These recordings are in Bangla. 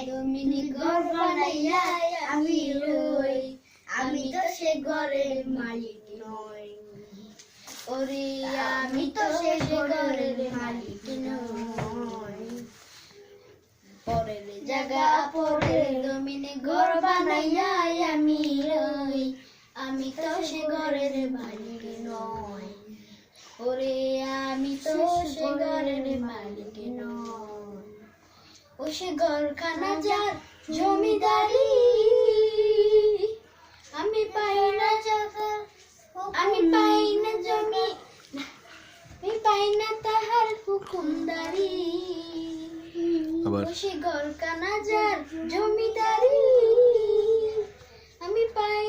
জমিনে ঘর বানাইয়া আমি রই, আমি তো সে ঘরের মালিক নই। ওরে আমি তো সে ঘরের মালিক নই। পরের জায়গা পরের জমিনে ঘর বানাইয়া আমি রই, আমি তো সে ঘরের মালিক নই। ওরে আমি তো সে ঘরের মালিক নই। ও সে ঘরখানা যার জমিদারি, আমি পাই না আমি পাই না জমি, আমি পাই না তাহার হুকুমদারি। ও সে ঘরখানা যার জমিদারি, আমি পাই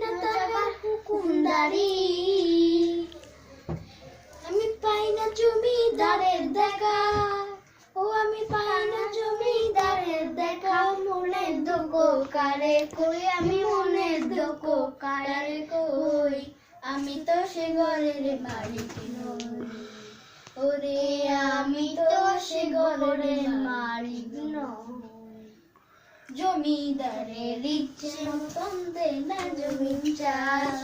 না তাহার হুকুমদারি। আমি পাই না জমিদারের দেখা, ও আমি পাই না জমিদারের দেখা। মনের দুঃখ কারে কই, আমি মনের দুঃখ কারে কই, আমি তো সে ঘরের মালিক নই। ওরে আমি তো সে ঘরের মালিক নই। জমিদারের ইচ্ছে মতন দেয় না জমিন চাষ,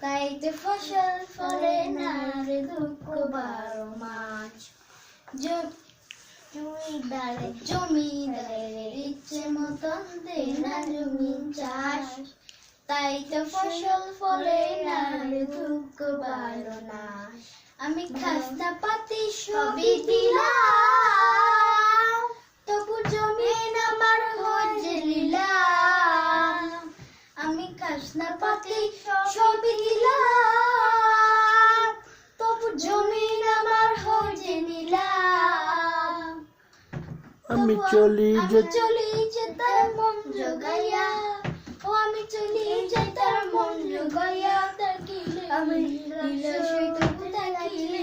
তাই তো ফসল ফলে না রে দুঃখ 12 মাস। জমিদারের ইচ্ছে মতন দেয় না জমিন চাষ, তাই তো ফসল ফলে না রে দুঃখ 12 মাস। আমি খাজনা পাতি সবই দিলাম, তবু জমিন আমার হয় যে নিলাম। আমি খাজনা পাতি সবই দিলাম, তবু জমিন আমার হয় যে নিলাম। আমি চলি যেতাম মন জোগাইয়া, ও আমি চলি যেতাম মন জোগাইয়া। তাকিলে আমি বিলাসই তবু তাকিলে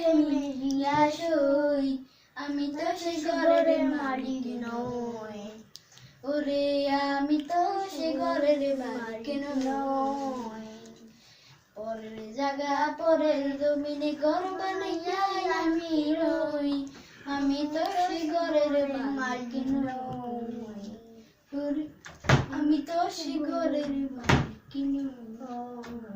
বিলাসই, আমি তো সে ঘরের মালিক নই। ওরে আমি তো সে ঘরের মালিক নই। পরের জায়গা পরের জমিনে ঘর বানাইয়া আমি রই, আমি তো সে ঘরের মালিক নই। আমি তো সে ঘরের মালিক নই।